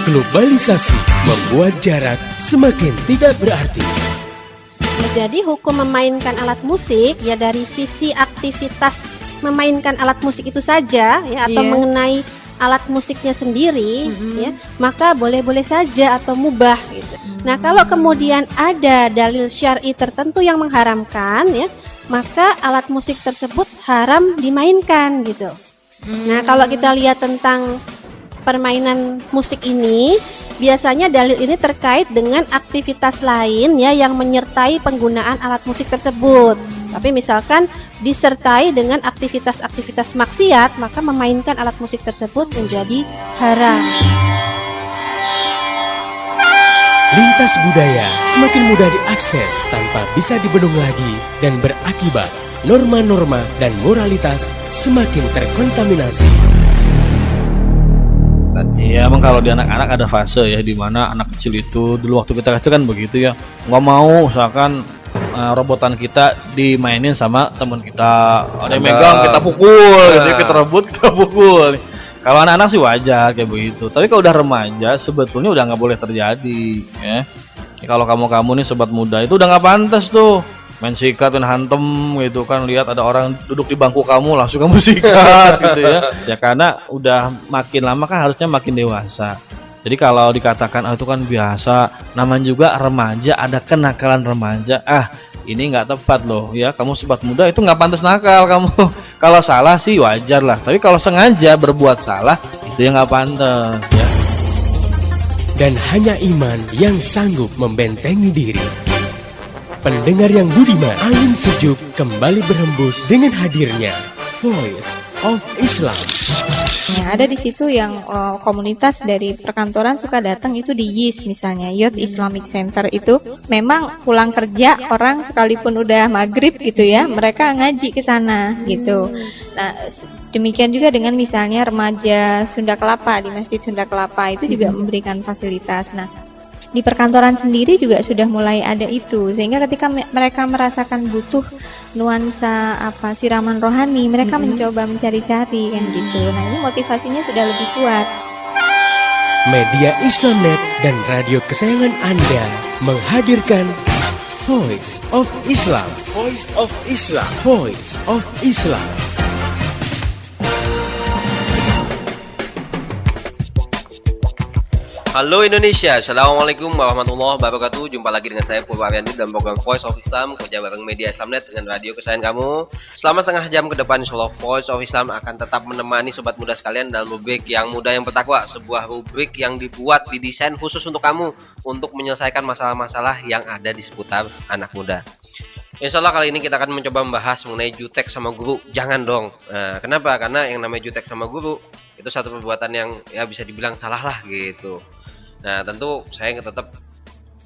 Globalisasi membuat jarak semakin tidak berarti. Jadi hukum memainkan alat musik ya dari sisi aktivitas memainkan alat musik itu saja ya atau mengenai alat musiknya sendiri ya, maka boleh-boleh saja atau mubah gitu. Nah, kalau kemudian ada dalil syar'i tertentu yang mengharamkan ya, maka alat musik tersebut haram dimainkan gitu. Nah, kalau kita lihat tentang permainan musik ini, biasanya dalil ini terkait dengan aktivitas lain ya yang menyertai penggunaan alat musik tersebut. Tapi misalkan disertai dengan aktivitas-aktivitas maksiat, maka memainkan alat musik tersebut menjadi haram. Lintas budaya semakin mudah diakses tanpa bisa dibendung lagi dan berakibat norma-norma dan moralitas semakin terkontaminasi. Iya, emang kalau di anak-anak ada fase ya di mana anak kecil itu dulu waktu kita kecil kan begitu ya, nggak mau misalkan robotan kita dimainin sama teman kita, ada yang megang kita pukul, gitu, kita rebut kita pukul. Kalau anak-anak sih wajar kayak begitu, tapi kalau udah remaja sebetulnya udah nggak boleh terjadi ya. Kalau kamu nih sobat muda itu udah nggak pantas tuh main sikat, main hantem gitu kan, lihat ada orang duduk di bangku kamu langsung kamu sikat gitu ya. Ya karena udah makin lama kan harusnya makin dewasa. Jadi kalau dikatakan itu kan biasa, namanya juga remaja, ada kenakalan remaja. Ini nggak tepat loh ya, kamu sobat muda itu nggak pantas nakal kamu. Kalau salah sih wajar lah, tapi kalau sengaja berbuat salah itu yang nggak pantas ya. Dan hanya iman yang sanggup membentengi diri. Pendengar yang budiman, angin sejuk kembali berhembus dengan hadirnya Voice of Islam. Nah, ada di situ yang komunitas dari perkantoran suka datang itu di YIS misalnya, Youth Islamic Center itu memang pulang kerja orang sekalipun udah maghrib gitu ya, mereka ngaji ke sana gitu. Nah, demikian juga dengan misalnya remaja Sunda Kelapa di Masjid Sunda Kelapa itu juga memberikan fasilitas. Nah, di perkantoran sendiri juga sudah mulai ada itu, sehingga ketika mereka merasakan butuh nuansa siraman rohani, mereka mencoba mencari-cari kan gitu. Nah, ini motivasinya sudah lebih kuat. Media Islamnet dan radio kesayangan Anda menghadirkan Voice of Islam. Voice of Islam. Voice of Islam. Halo Indonesia, Assalamualaikum warahmatullahi wabarakatuh. Jumpa lagi dengan saya Purwa Ariandi dalam program Voice of Islam, kerja bareng Media Islamnet dengan radio kesayangan kamu. Selama setengah jam ke depan, insyaallah Voice of Islam akan tetap menemani sobat muda sekalian dalam rubrik Yang Muda Yang Bertakwa, sebuah rubrik yang dibuat, didesain khusus untuk kamu untuk menyelesaikan masalah-masalah yang ada di seputar anak muda. Insya Allah kali ini kita akan mencoba membahas mengenai jutek sama guru. Jangan dong. Kenapa? Karena yang namanya jutek sama guru itu satu perbuatan yang ya bisa dibilang salah lah gitu. Nah, tentu saya tetap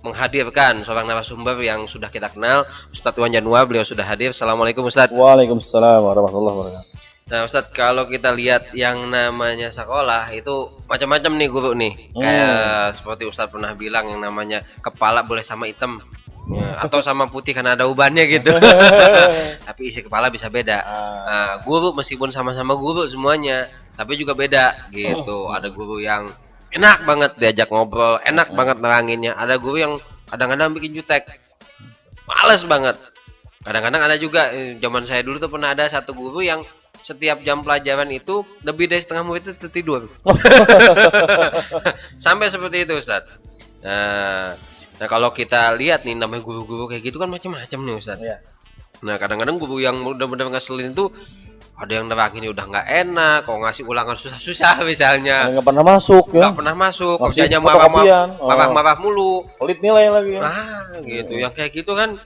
menghadirkan seorang narasumber yang sudah kita kenal, Ustadz Iwan Januar. Beliau sudah hadir. Assalamualaikum Ustadz. Waalaikumsalam warahmatullahi wabarakatuh. Nah Ustadz, kalau kita lihat yang namanya sekolah itu macam-macam nih guru nih. Kayak seperti Ustadz pernah bilang yang namanya kepala boleh sama hitam ya, atau sama putih karena ada ubannya gitu. Tapi isi kepala bisa beda. Nah, guru meskipun sama-sama guru semuanya, tapi juga beda gitu. Ada guru yang enak banget diajak ngobrol, enak banget neranginnya. Ada guru yang kadang-kadang bikin jutek, males banget. Kadang-kadang ada juga, zaman saya dulu tuh pernah ada satu guru yang setiap jam pelajaran itu lebih dari setengah murid itu tertidur. Sampai seperti itu Ustadz. Nah kalau kita lihat nih namanya guru-guru kayak gitu kan macam-macam nih Ustadz. Nah kadang-kadang guru yang benar-benar ngeselin itu ada yang nerangin udah nggak enak, kok ngasih ulangan susah-susah misalnya. Nggak pernah masuk ya? Nggak pernah masuk, kerjanya marah-marah mulu. Pelit nilai lagi ya? Gitu. Yang kayak gitu kan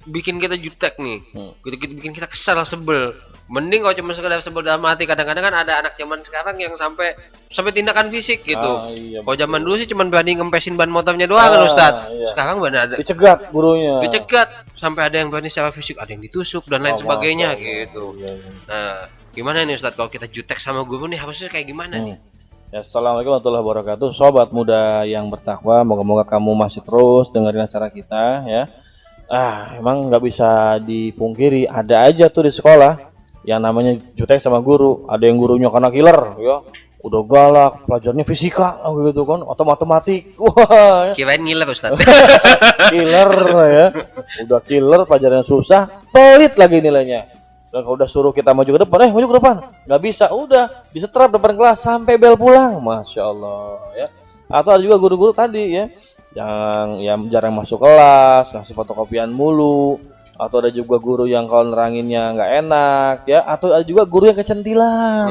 bikin kita jutek nih. Bikin kita kesal, sebel. Mending kalau cuma sekedar sebel dalam hati. Kadang-kadang kan ada anak zaman sekarang yang sampai tindakan fisik gitu. Iya, kalau zaman dulu sih cuma berani ngempesin ban motornya doang kan Ustadz. Iya. Sekarang benar ada dicegat gurunya. Dicegat sampai ada yang berani secara fisik, ada yang ditusuk dan lain sebagainya gitu. Iya. Nah, gimana nih Ustadz kalau kita jutek sama guru nih harusnya kayak gimana nih? Ya, Assalamualaikum warahmatullahi wabarakatuh. Sobat muda yang bertakwa, moga-moga kamu masih terus dengerin acara kita ya. Emang nggak bisa dipungkiri, ada aja tuh di sekolah yang namanya jutek sama guru. Ada yang gurunya kena killer ya, udah galak, pelajarannya fisika gitu kan, atau matematik. Wah, Kirain ngiler Ustaz. killer ya. Udah killer, pelajaran susah, pelit lagi nilainya. Dan kalau udah suruh kita maju ke depan, maju ke depan. Nggak bisa, udah disetrap depan kelas sampai bel pulang. Masya Allah ya. Atau ada juga guru-guru tadi ya, yang jarang masuk kelas, ngasih fotokopian mulu. Atau ada juga guru yang kalau neranginnya nggak enak ya. Atau ada juga guru yang kecentilan,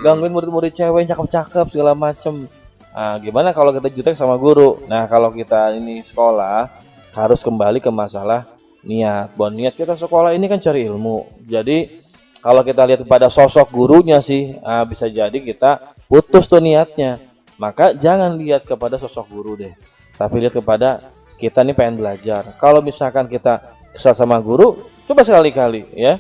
gangguin murid-murid cewek yang cakep-cakep segala macem. Nah, gimana kalau kita jutek sama guru? Nah, kalau kita ini sekolah harus kembali ke masalah niat. Bahwa niat kita sekolah ini kan cari ilmu. Jadi kalau kita lihat kepada sosok gurunya sih, bisa jadi kita putus tuh niatnya. Maka jangan lihat kepada sosok guru deh, tapi lihat kepada kita nih pengen belajar. Kalau misalkan kita kesal sama guru, coba sekali-kali ya.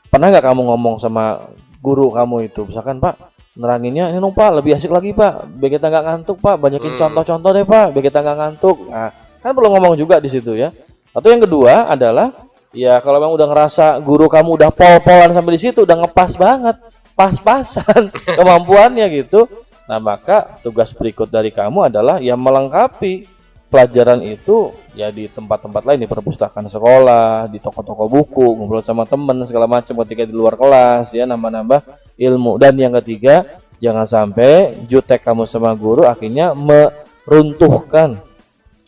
Pernah nggak kamu ngomong sama guru kamu itu, misalkan Pak, neranginnya ini dong Pak, lebih asik lagi Pak, biar kita nggak ngantuk Pak, banyakin contoh-contoh deh Pak, biar kita nggak ngantuk. Nah, kan perlu ngomong juga di situ ya. Atau yang kedua adalah, ya kalau memang udah ngerasa guru kamu udah pol-polan sampai di situ, udah ngepas banget, pas-pasan kemampuannya gitu. Nah, maka tugas berikut dari kamu adalah ya melengkapi pelajaran itu ya di tempat-tempat lain, di perpustakaan sekolah, di toko-toko buku, ngobrol sama teman segala macam ketika di luar kelas ya, nambah-nambah ilmu. Dan yang ketiga, jangan sampai jutek kamu sama guru akhirnya meruntuhkan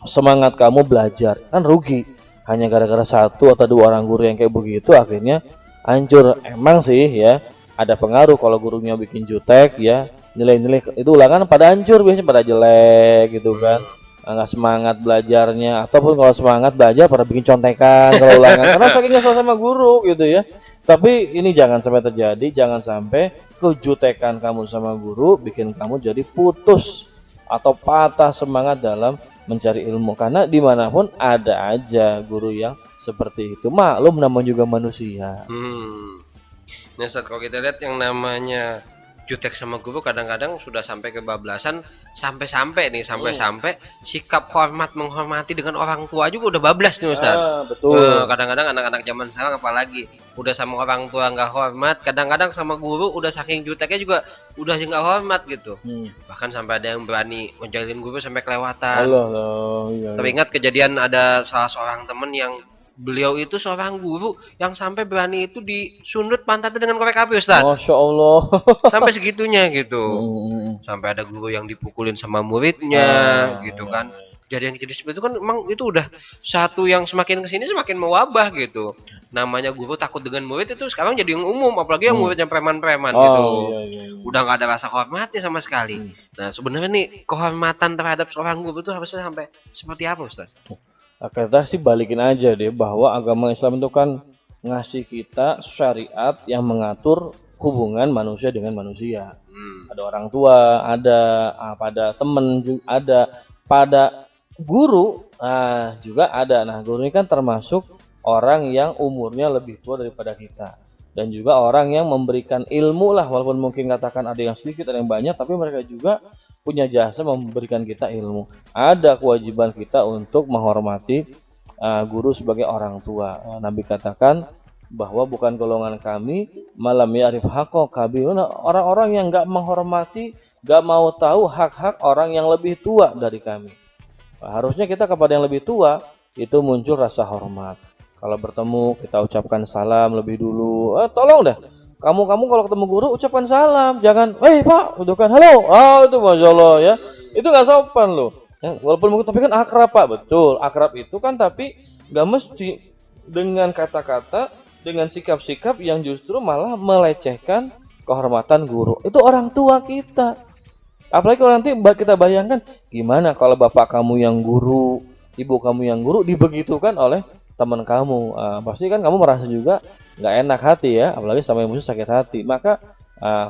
semangat kamu belajar. Kan rugi. Hanya gara-gara satu atau dua orang guru yang kayak begitu akhirnya hancur. Emang sih ya ada pengaruh kalau gurunya bikin jutek ya, nilai-nilai itu ulangan pada hancur, biasanya pada jelek gitu kan. Nggak semangat belajarnya, ataupun kalau semangat belajar pada bikin contekan kalau ulangan karena saking kesel sama guru gitu ya. Tapi ini jangan sampai terjadi, jangan sampai kejutekan kamu sama guru bikin kamu jadi putus atau patah semangat dalam mencari ilmu, karena dimanapun ada aja guru yang seperti itu. Maklum namanya juga manusia. Nah Ustaz, kalau kita lihat yang namanya jutek sama guru kadang-kadang sudah sampai kebablasan, sampai-sampai sikap hormat menghormati dengan orang tua juga udah bablas nih Ustaz. Betul. Kadang-kadang anak-anak zaman sekarang apalagi udah sama orang tua nggak hormat, kadang-kadang sama guru udah saking juteknya juga udah nggak hormat gitu. Bahkan sampai ada yang berani ngejalin guru sampai kelewatan. Iya. Tapi ingat kejadian ada salah seorang temen yang beliau itu seorang guru yang sampai berani itu disundut pantatnya dengan korek api Ustaz. Masya Allah. Sampai segitunya gitu. Sampai ada guru yang dipukulin sama muridnya gitu kan. Kejadian-kejadian seperti itu kan memang itu udah satu yang semakin kesini semakin mewabah gitu. Namanya guru takut dengan murid itu sekarang jadi yang umum, apalagi yang muridnya preman-preman gitu. Iya. Udah nggak ada rasa hormatnya sama sekali. Nah sebenarnya nih kehormatan terhadap seorang guru itu harusnya sampai seperti apa Ustaz? Kita sih balikin aja deh bahwa agama Islam itu kan ngasih kita syariat yang mengatur hubungan manusia dengan manusia. Ada orang tua, ada pada temen juga ada, pada guru juga ada. Nah, guru ini kan termasuk orang yang umurnya lebih tua daripada kita, dan juga orang yang memberikan ilmu lah, walaupun mungkin katakan ada yang sedikit ada yang banyak, tapi mereka juga punya jasa memberikan kita ilmu. Ada kewajiban kita untuk menghormati guru sebagai orang tua. Nabi katakan bahwa bukan golongan kami malam ya'rif haqqa kabiruna, orang-orang yang enggak menghormati, enggak mau tahu hak-hak orang yang lebih tua dari kami. Harusnya kita kepada yang lebih tua itu muncul rasa hormat. Kalau bertemu kita ucapkan salam lebih dulu. Tolong dah. Kamu kalau ketemu guru ucapkan salam, jangan, Pak, gitu kan, halo, itu Masya Allah ya, itu nggak sopan loh. Ya, walaupun mungkin tapi kan akrab Pak, betul, akrab itu kan tapi nggak mesti dengan kata-kata, dengan sikap-sikap yang justru malah melecehkan kehormatan guru. Itu orang tua kita. Apalagi kalau nanti kita bayangkan gimana kalau bapak kamu yang guru, ibu kamu yang guru dibegitukan oleh teman kamu, pasti kan kamu merasa juga nggak enak hati ya, apalagi sama yang musuh sakit hati. Maka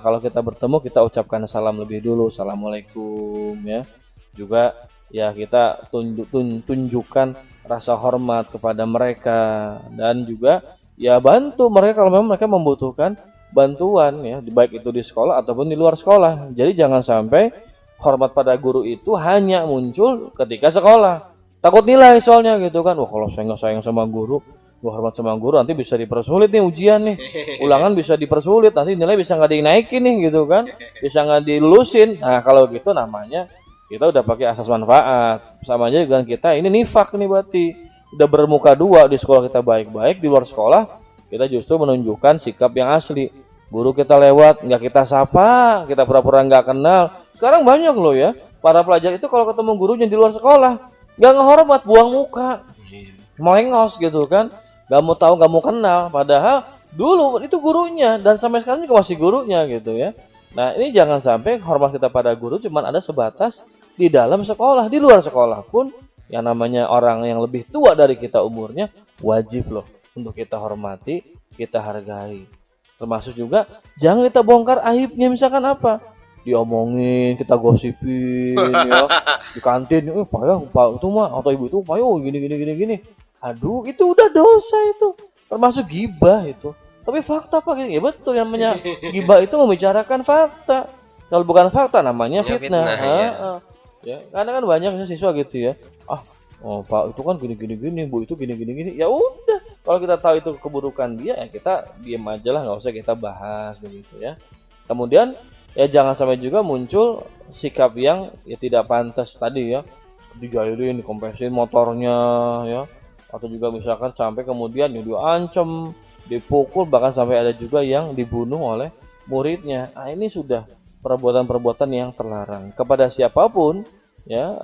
kalau kita bertemu kita ucapkan salam lebih dulu, assalamualaikum ya. Juga ya kita tunjukkan rasa hormat kepada mereka, dan juga ya bantu mereka kalau memang mereka membutuhkan bantuan ya, baik itu di sekolah ataupun di luar sekolah. Jadi jangan sampai hormat pada guru itu hanya muncul ketika sekolah. Takut nilai soalnya gitu kan. Wah, kalau saya nggak sayang sama guru, Gua hormat sama guru, nanti bisa dipersulit nih ujian nih, ulangan bisa dipersulit, nanti nilai bisa nggak dinaikin nih gitu kan, bisa nggak dilulusin. Nah kalau gitu namanya kita udah pakai asas manfaat, sama aja dengan kita ini nifak nih berarti, udah bermuka dua, di sekolah kita baik-baik, di luar sekolah kita justru menunjukkan sikap yang asli. Guru kita lewat nggak kita sapa, kita pura-pura nggak kenal. Sekarang banyak loh ya para pelajar itu kalau ketemu gurunya di luar sekolah nggak ngehormat, buang muka, melengos gitu kan, nggak mau tahu, nggak mau kenal, padahal dulu itu gurunya dan sampai sekarang juga masih gurunya gitu ya. Nah ini jangan sampai hormat kita pada guru cuman ada sebatas di dalam sekolah, di luar sekolah pun yang namanya orang yang lebih tua dari kita umurnya wajib loh untuk kita hormati, kita hargai. Termasuk juga jangan kita bongkar aibnya, misalkan apa, diomongin, kita gosipin ya di kantin, pak itu mah atau ibu itu payo gini. Aduh, itu udah dosa itu. Termasuk gibah itu. Tapi fakta Pak, ya betul yang namanya gibah itu membicarakan fakta. Kalau bukan fakta namanya fitnah. Ya, karena kan banyak siswa gitu ya. Pak itu kan gini, Bu itu gini. Ya udah, kalau kita tahu itu keburukan dia, ya kita diam aja lah, nggak usah kita bahas begitu ya. Kemudian ya jangan sampai juga muncul sikap yang ya tidak pantas tadi ya, digailin, dikompresin motornya ya, atau juga misalkan sampai kemudian ya diancam, dipukul, bahkan sampai ada juga yang dibunuh oleh muridnya. Nah ini sudah perbuatan-perbuatan yang terlarang. Kepada siapapun ya,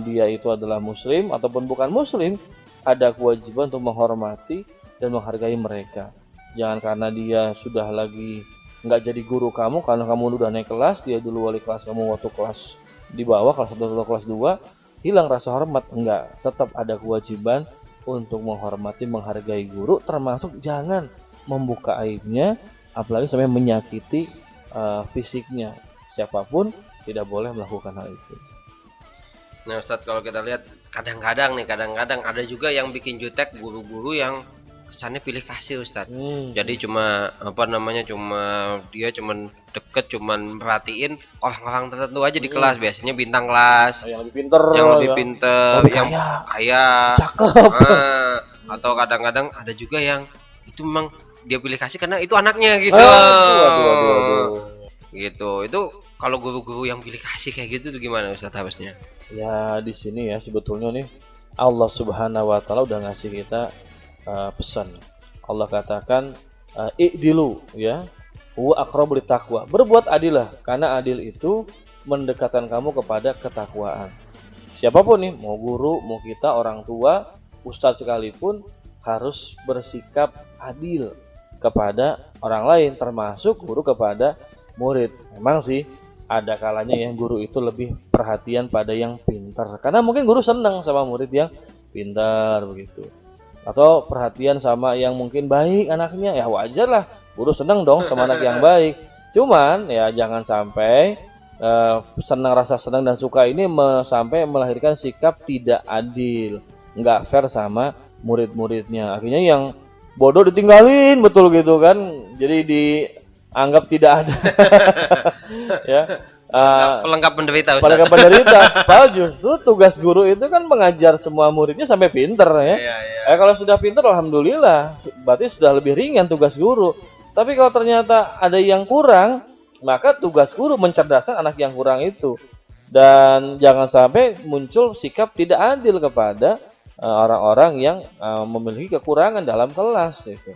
dia itu adalah muslim ataupun bukan muslim, ada kewajiban untuk menghormati dan menghargai mereka. Jangan karena dia sudah lagi nggak jadi guru kamu, karena kamu udah naik kelas, dia dulu wali kelas kamu waktu kelas di bawah, kelas 1 atau kelas 2, hilang rasa hormat. Enggak, tetap ada kewajiban untuk menghormati, menghargai guru, termasuk jangan membuka aibnya, apalagi sampai menyakiti fisiknya. Siapapun tidak boleh melakukan hal itu. Nah Ustadz, kalau kita lihat kadang-kadang ada juga yang bikin jutek guru-guru yang kesannya pilih kasih Ustadz. Jadi cuma dia cuman deket, cuman merhatiin orang-orang tertentu aja di kelas, biasanya bintang kelas, yang lebih pinter, yang kaya, cakep. Atau kadang-kadang ada juga yang itu memang dia pilih kasih karena itu anaknya gitu. Gitu. Itu kalau guru-guru yang pilih kasih kayak gitu tuh gimana Ustadz harusnya? Ya di sini ya sebetulnya nih Allah Subhanahu wa taala udah ngasih kita pesan. Allah katakan i'dilu ya, wa aqrabu littaqwa. Berbuat adillah, karena adil itu mendekatkan kamu kepada ketakwaan. Siapapun nih, mau guru, mau kita orang tua, ustadz sekalipun harus bersikap adil kepada orang lain, termasuk guru kepada murid. Memang sih ada kalanya yang guru itu lebih perhatian pada yang pintar, karena mungkin guru senang sama murid yang pintar begitu, atau perhatian sama yang mungkin baik anaknya, ya wajar lah guru senang dong sama anak yang baik. Cuman ya jangan sampai rasa senang dan suka ini sampai melahirkan sikap tidak adil, nggak fair sama murid-muridnya. Akhirnya yang bodoh ditinggalin betul gitu kan, jadi dianggap tidak ada. Ya, pelengkap penderita Ustaz. Pelengkap penderita. Padahal justru tugas guru itu kan mengajar semua muridnya sampai pinter ya. Kalau sudah pinter alhamdulillah, berarti sudah lebih ringan tugas guru. Tapi kalau ternyata ada yang kurang, maka tugas guru mencerdaskan anak yang kurang itu. Dan jangan sampai muncul sikap tidak adil kepada orang-orang yang memiliki kekurangan dalam kelas itu.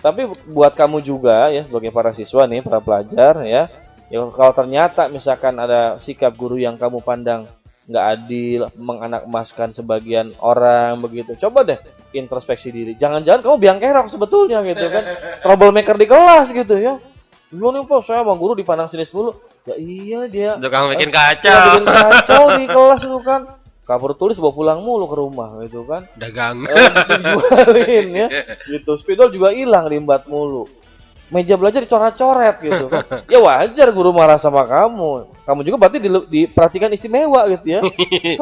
Tapi buat kamu juga ya, sebagai para siswa nih, para pelajar ya, kalau ternyata misalkan ada sikap guru yang kamu pandang nggak adil, menganak-emaskan sebagian orang begitu, coba deh introspeksi diri. Jangan-jangan kamu biang kerok sebetulnya gitu kan, troublemaker di kelas gitu ya. Gimana Pak, saya sama guru dipandang sinis mulu. Ya iya dia. Jangan bikin kacau. Bikin kacau di kelas itu kan. Cover tulis bawa pulang mulu ke rumah gitu kan. Dagang. Dijualin ya. Gitu. Spidol juga hilang, limbat mulu. Meja belajar dicoret-coret gitu kan. Ya wajar guru marah sama kamu. Kamu juga berarti diperhatikan istimewa gitu ya.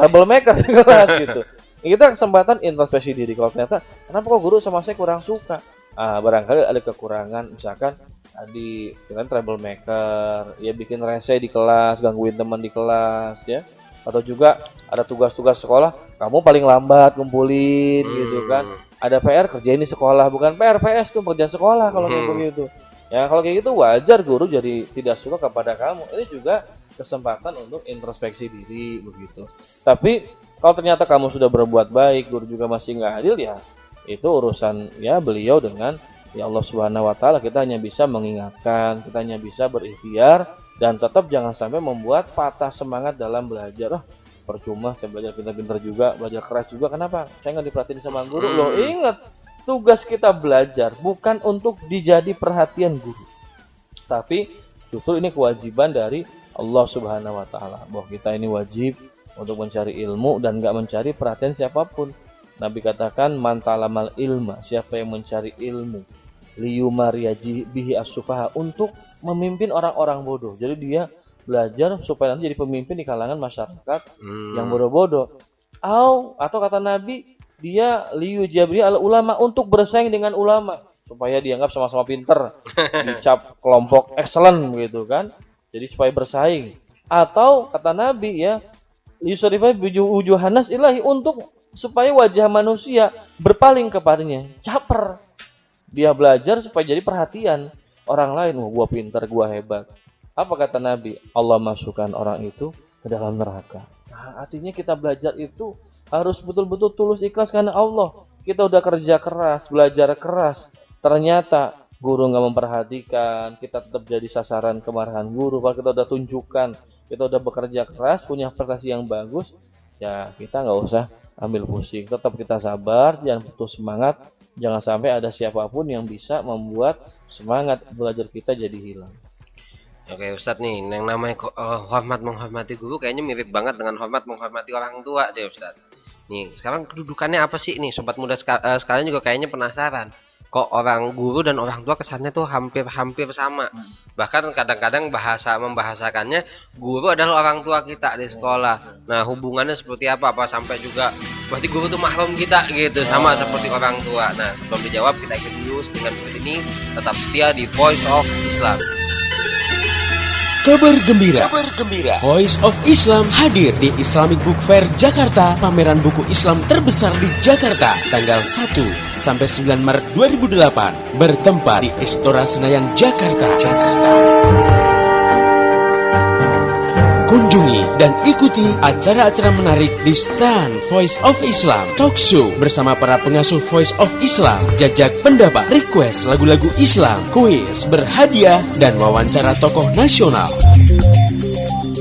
Troublemaker di kelas gitu. Ya, kita kesempatan introspeksi diri. Kalau ternyata kenapa kok guru sama saya kurang suka? Barangkali ada kekurangan, misalkan tadi kan troublemaker, ya bikin rese di kelas, gangguin teman di kelas ya. Atau juga ada tugas-tugas sekolah, kamu paling lambat ngumpulin gitu kan. ada PR kerjain di sekolah, bukan PR PS tuh pekerjaan sekolah kalau kayak begitu. Ya kalau kayak gitu wajar guru jadi tidak suka kepada kamu. Ini juga kesempatan untuk introspeksi diri begitu. Tapi kalau ternyata kamu sudah berbuat baik, guru juga masih nggak adil, ya itu urusan ya beliau dengan ya Allah Subhanahu wa taala. Kita hanya bisa mengingatkan, kita hanya bisa berikhtiar dan tetap jangan sampai membuat patah semangat dalam belajar. Percuma saya belajar pintar-pintar juga, belajar keras juga, kenapa saya nggak diperhatiin sama guru? Loh, ingat, tugas kita belajar bukan untuk dijadi perhatian guru, tapi justru ini kewajiban dari Allah Subhanahu wa taala, bahwa kita ini wajib untuk mencari ilmu dan nggak mencari perhatian siapapun. Nabi katakan, man talamal ilma, siapa yang mencari ilmu, liyumariyaji bihi as-sufaha, untuk memimpin orang-orang bodoh. Jadi dia belajar supaya nanti jadi pemimpin di kalangan masyarakat yang bodoh-bodoh. Atau kata Nabi, dia liyujabri al ulama, untuk bersaing dengan ulama supaya dianggap sama-sama pinter, dicap kelompok excellent gitu kan. Jadi supaya bersaing. Atau kata Nabi ya, liyusrifai wujuhanas ilahi, untuk supaya wajah manusia berpaling kepadanya, caper. Dia belajar supaya jadi perhatian orang lain, wah gua pinter, gua hebat. Apa kata Nabi? Allah masukkan orang itu ke dalam neraka. Nah, artinya kita belajar itu harus betul-betul tulus ikhlas karena Allah. Kita udah kerja keras, belajar keras, ternyata guru nggak memperhatikan, kita tetap jadi sasaran kemarahan guru. Kalau kita udah tunjukkan, kita udah bekerja keras, punya prestasi yang bagus, ya kita nggak usah ambil pusing. Tetap kita sabar, jangan putus semangat. Jangan sampai ada siapapun yang bisa membuat semangat belajar kita jadi hilang. Oke Ustadz nih, yang namanya hormat menghormati guru kayaknya mirip banget dengan hormat menghormati orang tua deh Ustadz. Nih sekarang kedudukannya apa sih nih, sobat muda sekalian juga kayaknya penasaran. Kok orang guru dan orang tua kesannya tuh hampir sama. Bahkan kadang-kadang membahasakannya guru adalah orang tua kita di sekolah. Nah hubungannya seperti apa sampai juga berarti guru tuh mahram kita gitu, sama seperti orang tua. Nah sebelum dijawab kita ikut dulu dengan berikut ini. Tetap setia di Voice of Islam. Kabar gembira. Voice of Islam hadir di Islamic Book Fair Jakarta, pameran buku Islam terbesar di Jakarta, tanggal 1 sampai 9 Maret 2008, bertempat di Istora Senayan, Jakarta. Kunjungi dan ikuti acara-acara menarik di stand Voice of Islam, talk show bersama para pengasuh Voice of Islam, jajak pendapat, request lagu-lagu Islam, kuis, berhadiah, dan wawancara tokoh nasional.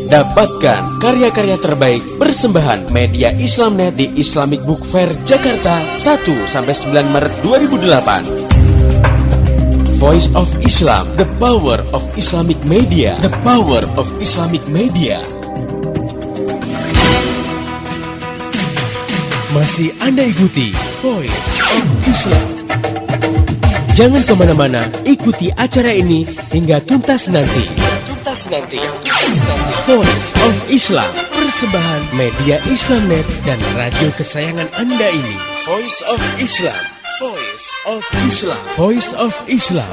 Dapatkan karya-karya terbaik persembahan media Islamnet di Islamic Book Fair Jakarta 1 sampai 9 Maret 2008. Voice of Islam, the power of Islamic media, the power of Islamic media. Masih Anda ikuti Voice of Islam. Jangan kemana-mana, ikuti acara ini hingga tuntas nanti. Voice of Islam, persembahan media Islamnet dan radio kesayangan Anda ini. Voice of Islam, Voice of Islam, Voice of Islam.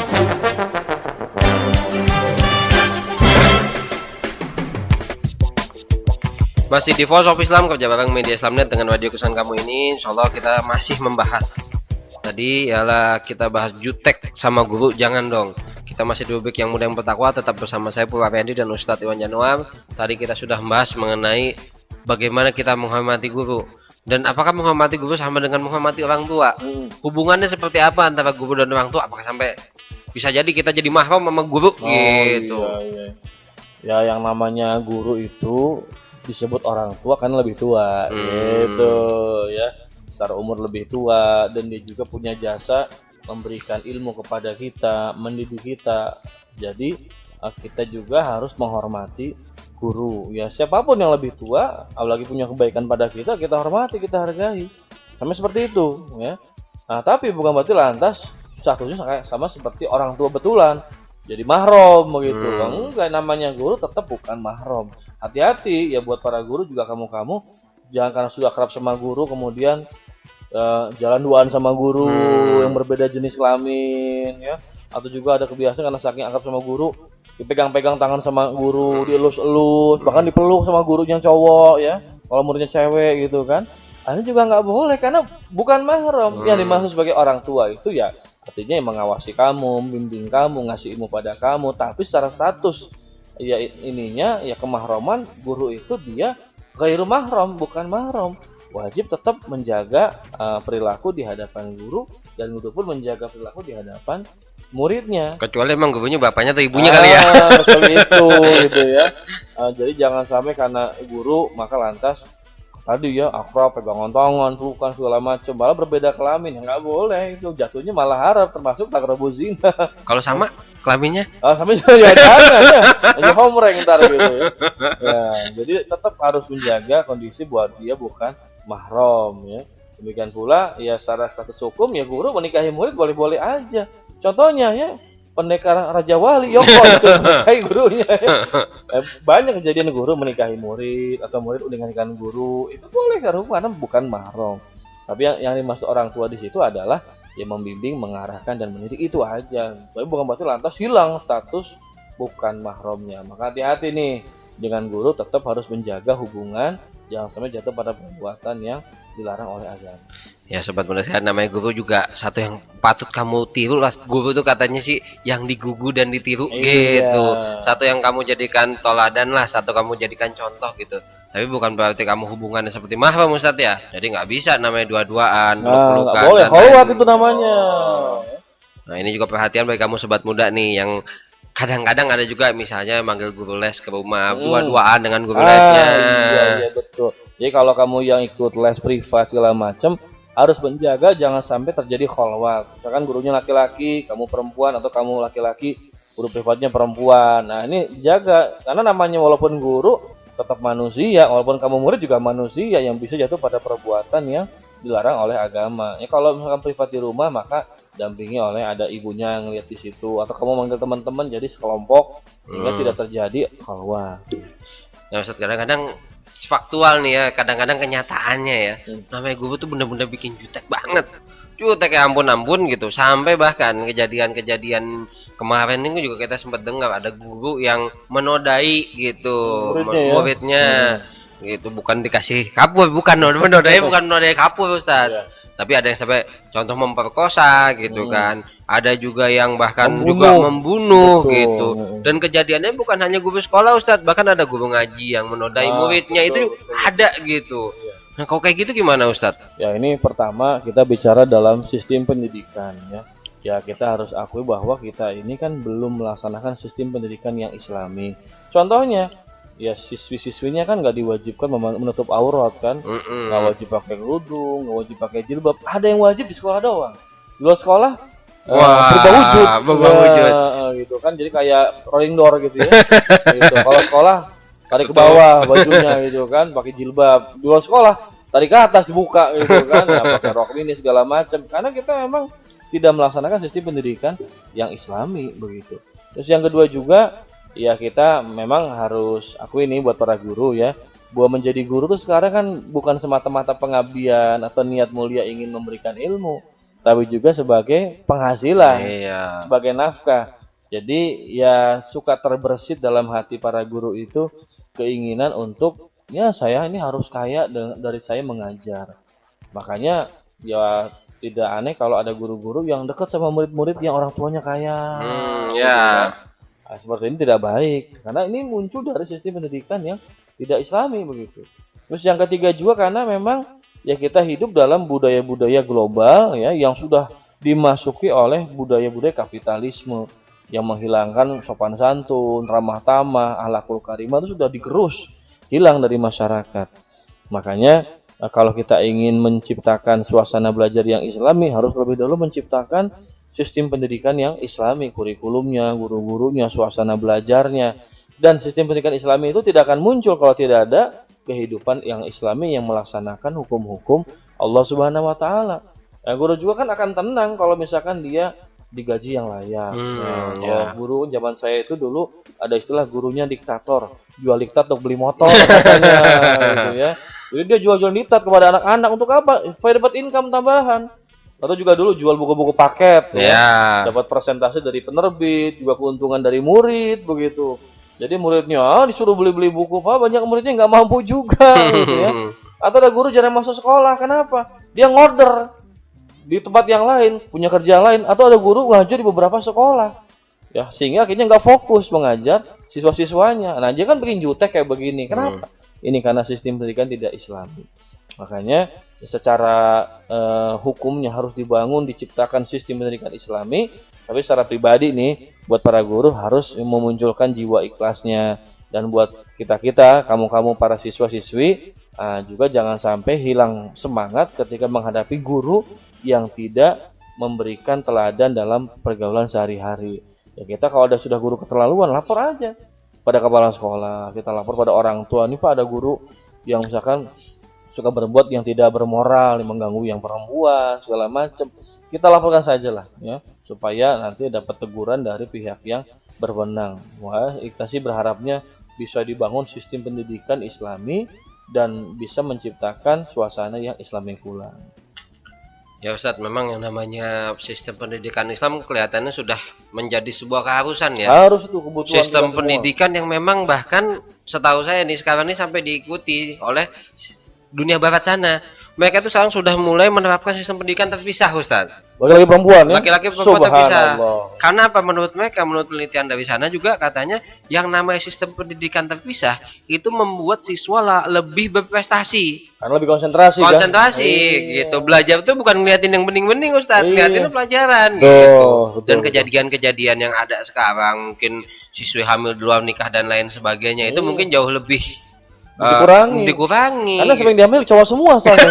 Masih di Voice of Islam, kerja bareng media Islamnet dengan radio kesayangan kamu ini. Insyaallah kita masih membahas. Tadi ialah kita bahas jutek sama guru, jangan dong. Kita masih di rubrik yang muda yang bertakwa, tetap bersama saya Purwapayandi dan Ustadz Iwan Januar. Tadi kita sudah membahas mengenai bagaimana kita menghormati guru. Dan apakah menghormati guru sama dengan menghormati orang tua? Hubungannya seperti apa antara guru dan orang tua? Apakah sampai bisa jadi kita jadi mahram sama guru gitu? Iya. Ya yang namanya guru itu disebut orang tua karena lebih tua gitu ya. Secara umur lebih tua, dan dia juga punya jasa memberikan ilmu kepada kita, mendidik kita. Jadi kita juga harus menghormati guru. Ya siapapun yang lebih tua, apalagi punya kebaikan pada kita, kita hormati, kita hargai. Sama seperti itu ya. Nah, tapi bukan berarti lantas statusnya sama seperti orang tua betulan, jadi mahram begitu. Enggak, namanya guru tetap bukan mahram. Hati-hati ya buat para guru juga, kamu jangan karena sudah akrab sama guru kemudian jalan duaan sama guru yang berbeda jenis kelamin ya. Atau juga ada kebiasaan karena saking akrab sama guru, dipegang-pegang tangan sama guru, dielus-elus, bahkan dipeluk sama gurunya cowok ya, kalau muridnya cewek gitu kan. Anda juga nggak boleh karena bukan mahram. Yang dimaksud sebagai orang tua itu ya artinya yang mengawasi kamu, bimbing kamu, ngasih ilmu pada kamu, tapi secara status ya ininya ya kemahroman guru itu dia ghairu mahram, bukan mahram. Wajib tetap menjaga perilaku di hadapan guru dan guru pun menjaga perilaku di hadapan muridnya. Kecuali emang gurunya bapaknya atau ibunya kali ya. Kecuali itu gitu ya. Jadi jangan sampai karena guru maka lantas tadi ya akrab, pegangan tangan, pelukan segala macam, malah berbeda kelamin, ya nggak boleh, itu jatuhnya malah haram, termasuk takrabuz zina. Kalau sama kelaminnya? Sama juga ya jangan ya, ini homreng ntar gitu ya. Ya, jadi tetap harus menjaga kondisi buat dia bukan mahram ya. Demikian pula ya secara status hukum ya guru menikahi murid boleh-boleh aja. Contohnya ya pendekar Raja Wali Yoko itu menikahi gurunya ya. Banyak kejadian guru menikahi murid atau murid menikahi guru itu boleh karena bukan mahram. Tapi yang dimaksud orang tua di situ adalah ya membimbing, mengarahkan dan mendidik itu aja. Tapi bukan berarti lantas hilang status bukan mahramnya. Maka hati-hati nih dengan guru, tetap harus menjaga hubungan, jangan sampai jatuh pada perbuatan yang dilarang oleh agama. Ya sobat muda sehat, namanya guru juga satu yang patut kamu tiru lah. Guru tuh katanya sih yang digugu dan ditiru gitu. Satu yang kamu jadikan toladan lah, satu kamu jadikan contoh gitu. Tapi bukan berarti kamu hubungannya seperti mahram Ustadz ya. Jadi nggak bisa namanya dua-duaan, peluk-pelukan. Nggak boleh, kholwat itu namanya. Nah ini juga perhatian bagi kamu sobat muda nih yang kadang-kadang ada juga misalnya manggil guru les ke rumah, dua-duaan dengan guru lesnya. Iya betul. Jadi kalau kamu yang ikut les privat segala macam harus menjaga jangan sampai terjadi kholwat. Misalkan gurunya laki-laki, kamu perempuan, atau kamu laki-laki, guru privatnya perempuan. Nah ini jaga, karena namanya walaupun guru tetap manusia, walaupun kamu murid juga manusia yang bisa jatuh pada perbuatan yang dilarang oleh agama. Ya kalau misalkan privat di rumah maka dampingi oleh ada ibunya yang lihat di situ, atau kamu manggil teman-teman jadi sekelompok sehingga tidak terjadi kholwat. Nah Ustadz, kadang-kadang faktual nih ya, kadang-kadang kenyataannya ya, namanya guru tuh bener-bener bikin jutek banget, jutek ya ampun-ampun gitu. Sampai bahkan kejadian-kejadian kemarin ini juga kita sempat dengar ada guru yang menodai gitu muridnya gitu, bukan dikasih kapur, bukan menodai, bukan menodai kapur Ustadz. Tapi ada yang sampai contoh memperkosa gitu kan. Ada juga yang bahkan membunuh gitu. Dan kejadiannya bukan hanya guru sekolah Ustadz, bahkan ada guru ngaji yang menodai muridnya, itu ada gitu. Nah kalau kayak gitu gimana Ustadz? Ya ini pertama kita bicara dalam sistem pendidikan ya. Ya kita harus akui bahwa kita ini kan belum melaksanakan sistem pendidikan yang islami. Contohnya ya siswi-siswinya kan nggak diwajibkan menutup aurat kan, nggak wajib pakai kerudung, nggak wajib pakai jilbab. Ada yang wajib di sekolah doang, di luar sekolah berubah wujud gitu kan, jadi kayak rolling door gitu ya. Gitu. Kalau sekolah tarik ke bawah bajunya gitu kan, pakai jilbab. Di luar sekolah tarik ke atas dibuka gitu kan, ya, pakai rok mini segala macam. Karena kita memang tidak melaksanakan sistem pendidikan yang islami begitu. Terus yang kedua juga ya kita memang harus akui ini buat para guru ya, bahwa menjadi guru tuh sekarang kan bukan semata-mata pengabdian atau niat mulia ingin memberikan ilmu, tapi juga sebagai penghasilan, sebagai nafkah. Jadi ya suka terbersit dalam hati para guru itu keinginan untuk ya saya ini harus kaya dari saya mengajar. Makanya ya tidak aneh kalau ada guru-guru yang dekat sama murid-murid yang orang tuanya kaya. Nah, seperti ini tidak baik, karena ini muncul dari sistem pendidikan yang tidak islami begitu. Terus yang ketiga juga karena memang ya kita hidup dalam budaya-budaya global ya yang sudah dimasuki oleh budaya-budaya kapitalisme yang menghilangkan sopan santun, ramah tamah, akhlakul karimah itu sudah digerus, hilang dari masyarakat. Makanya kalau kita ingin menciptakan suasana belajar yang islami harus lebih dulu menciptakan sistem pendidikan yang islami, kurikulumnya, guru-gurunya, suasana belajarnya. Dan sistem pendidikan islami itu tidak akan muncul kalau tidak ada kehidupan yang islami yang melaksanakan hukum-hukum Allah Subhanahu wa taala. Nah, guru juga kan akan tenang kalau misalkan dia digaji yang layak. Kalau guru zaman saya itu dulu ada istilah gurunya diktator, jual diktat untuk beli motor katanya gitu ya. Jadi dia jual-jual diktat kepada anak-anak untuk apa? Supaya dapat income tambahan. Atau juga dulu jual buku-buku paket ya. Dapat persentase dari penerbit, juga keuntungan dari murid begitu. Jadi muridnya disuruh beli-beli buku, Pak, banyak muridnya nggak mampu juga gitu ya. Atau ada guru jarang masuk sekolah, kenapa? Dia ngorder di tempat yang lain, punya kerjaan lain, atau ada guru ngajar di beberapa sekolah. Ya, sehingga akhirnya nggak fokus mengajar siswa-siswanya. Nah, dia kan bikin jutek kayak begini. Kenapa? Ini karena sistem pendidikan tidak Islami. Makanya secara hukumnya harus dibangun, diciptakan sistem pendidikan Islami. Tapi secara pribadi nih, buat para guru harus memunculkan jiwa ikhlasnya. Dan buat kita-kita, kamu-kamu para siswa-siswi, juga jangan sampai hilang semangat ketika menghadapi guru yang tidak memberikan teladan dalam pergaulan sehari-hari. Ya, kita kalau sudah guru keterlaluan, lapor aja pada kepala sekolah, kita lapor pada orang tua. Nih Pak, ada guru yang misalkan suka berbuat yang tidak bermoral, yang mengganggu yang perempuan, segala macam. Kita laporkan sajalah, ya, supaya nanti dapat teguran dari pihak yang berwenang. Wah, kita sih berharapnya bisa dibangun sistem pendidikan Islami dan bisa menciptakan suasana yang Islami pula. Ya Ustadz, memang yang namanya sistem pendidikan Islam kelihatannya sudah menjadi sebuah keharusan ya. Harus itu kebutuhan Sistem pendidikan yang memang bahkan setahu saya nih sekarang ini sampai diikuti oleh dunia barat sana. Mereka itu sekarang sudah mulai menerapkan sistem pendidikan terpisah, Ustadz. Laki-laki perempuan ya? Laki-laki perempuan terpisah. Karena apa? Menurut mereka, menurut penelitian dari sana juga katanya yang namanya sistem pendidikan terpisah itu membuat siswa lebih berprestasi. Karena lebih konsentrasi gitu. Belajar itu bukan ngeliatin yang bening-bening, Ustadz. Ngeliatin pelajaran gitu. Betul, Dan kejadian-kejadian yang ada sekarang, mungkin siswi hamil di luar nikah dan lain sebagainya, itu mungkin jauh lebih dikurangi. Karena sering diambil cowok semua soalnya.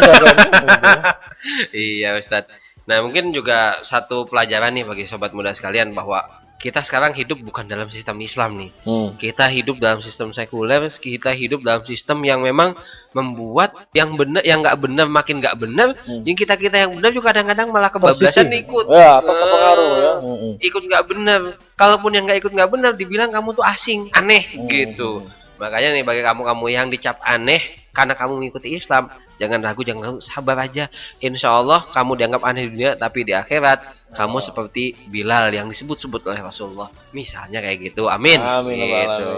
Iya Ustadz. Nah, mungkin juga satu pelajaran nih bagi sobat muda sekalian bahwa kita sekarang hidup bukan dalam sistem Islam nih. Kita hidup dalam sistem sekuler, kita hidup dalam sistem yang memang membuat yang benar, yang nggak benar makin nggak benar. Yang kita yang benar juga kadang-kadang malah kebablasan ikut. Ya, atau terpengaruh ya. Ikut nggak benar. Kalaupun yang nggak ikut nggak benar, dibilang kamu tuh asing, aneh gitu. Makanya nih bagi kamu-kamu yang dicap aneh karena kamu mengikuti Islam, jangan ragu, jangan sabar aja. Insya Allah kamu dianggap aneh di dunia, tapi di akhirat kamu seperti Bilal yang disebut-sebut oleh Rasulullah. Misalnya kayak gitu. Amin. Gitu.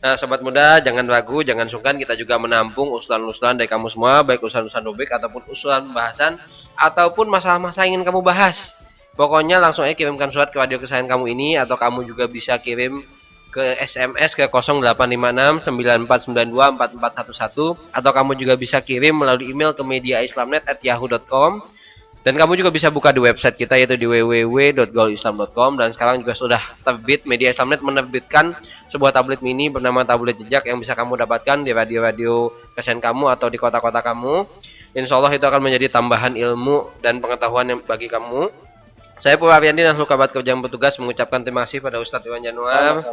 Nah, sobat muda, jangan ragu, jangan sungkan. Kita juga menampung usulan-usulan dari kamu semua, baik usulan-usulan rubrik ataupun usulan bahasan ataupun masalah-masalah yang ingin kamu bahas. Pokoknya langsung aja kirimkan surat ke radio kesayangan kamu ini, atau kamu juga bisa kirim ke SMS ke 0856 9492 4411, atau kamu juga bisa kirim melalui email ke mediaislamnet@yahoo.com, dan kamu juga bisa buka di website kita yaitu di www.gaulislam.com. Dan sekarang juga sudah terbit, Media Islamnet menerbitkan sebuah tablet mini bernama tablet jejak yang bisa kamu dapatkan di radio-radio kesayangan kamu atau di kota-kota kamu. Insya Allah itu akan menjadi tambahan ilmu dan pengetahuan yang bagi kamu. Saya Purwariandi dan seluruh kerabat kerja yang bertugas mengucapkan terima kasih pada Ustadz Iwan Januar.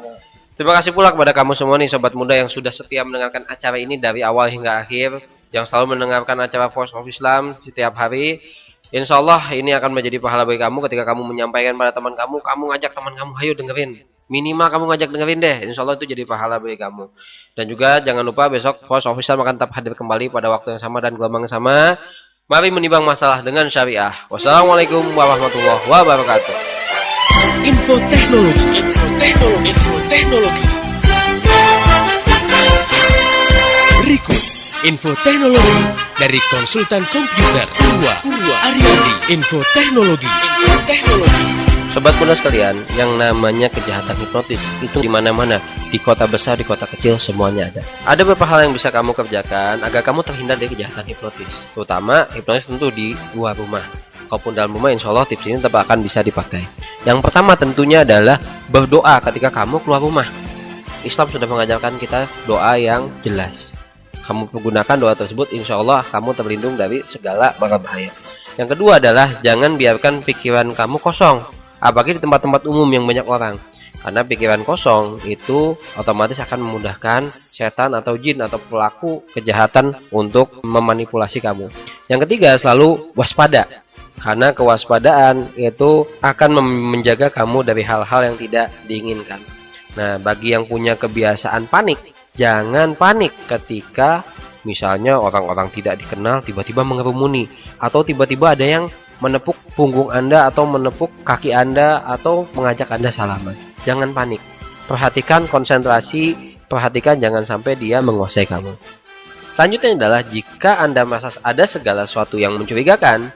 Terima kasih pula kepada kamu semua nih sobat muda yang sudah setia mendengarkan acara ini dari awal hingga akhir, yang selalu mendengarkan acara Voice of Islam setiap hari. Insya Allah ini akan menjadi pahala bagi kamu ketika kamu menyampaikan pada teman kamu ngajak teman kamu, ayo dengerin. Minimal kamu ngajak dengerin deh, insya Allah itu jadi pahala bagi kamu. Dan juga jangan lupa besok Voice of Islam akan tetap hadir kembali pada waktu yang sama dan gelombang yang sama. Mari menimbang masalah dengan syariah. Wassalamualaikum warahmatullahi wabarakatuh. Info teknologi. Berikut info teknologi dari konsultan komputer Purwa Ariandi. Info teknologi. Sobat muda sekalian, yang namanya kejahatan hipnotis itu di mana-mana, di kota besar, di kota kecil, semuanya ada. Ada beberapa hal yang bisa kamu kerjakan agar kamu terhindar dari kejahatan hipnotis. Terutama hipnotis tentu di luar rumah. Kalaupun dalam rumah, insya Allah tips ini tetap akan bisa dipakai. Yang pertama tentunya adalah berdoa ketika kamu keluar rumah. Islam sudah mengajarkan kita doa yang jelas. Kamu menggunakan doa tersebut, insya Allah kamu terlindung dari segala bahaya. Yang kedua adalah jangan biarkan pikiran kamu kosong, apalagi di tempat-tempat umum yang banyak orang. Karena pikiran kosong itu otomatis akan memudahkan setan atau jin atau pelaku kejahatan untuk memanipulasi kamu. Yang ketiga, selalu waspada. Karena kewaspadaan itu akan menjaga kamu dari hal-hal yang tidak diinginkan. Nah, bagi yang punya kebiasaan panik, jangan panik ketika misalnya orang-orang tidak dikenal tiba-tiba mengerumuni, atau tiba-tiba ada yang menepuk punggung Anda atau menepuk kaki Anda atau mengajak Anda salaman. Jangan panik. Perhatikan konsentrasi, perhatikan jangan sampai dia menguasai kamu. Selanjutnya adalah jika Anda merasa ada segala sesuatu yang mencurigakan,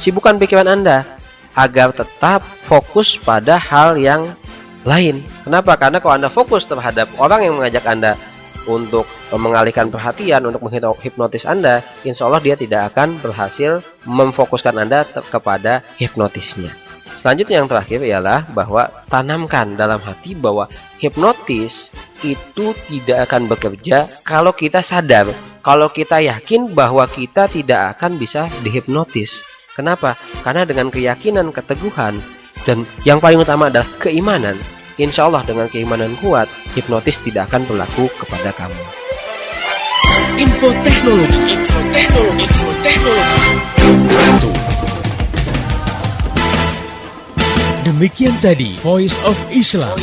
sibukkan pikiran Anda agar tetap fokus pada hal yang lain. Kenapa? Karena kalau Anda fokus terhadap orang yang mengajak Anda untuk mengalihkan perhatian, untuk menghipnotis Anda, insya Allah dia tidak akan berhasil memfokuskan Anda kepada hipnotisnya. Selanjutnya yang terakhir ialah bahwa tanamkan dalam hati bahwa hipnotis itu tidak akan bekerja kalau kita sadar, kalau kita yakin bahwa kita tidak akan bisa dihipnotis. Kenapa? Karena dengan keyakinan, keteguhan, dan yang paling utama adalah keimanan, insya Allah dengan keimanan kuat, hipnotis tidak akan berlaku kepada kamu. Info teknologi. Demikian tadi Voice of Islam.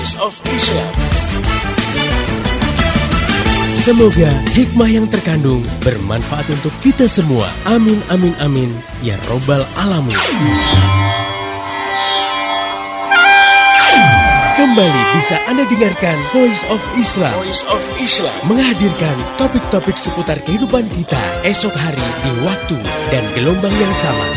Semoga hikmah yang terkandung bermanfaat untuk kita semua. Amin amin amin ya robbal alamin. Kembali bisa Anda dengarkan Voice of Islam. Menghadirkan topik-topik seputar kehidupan kita esok hari di waktu dan gelombang yang sama.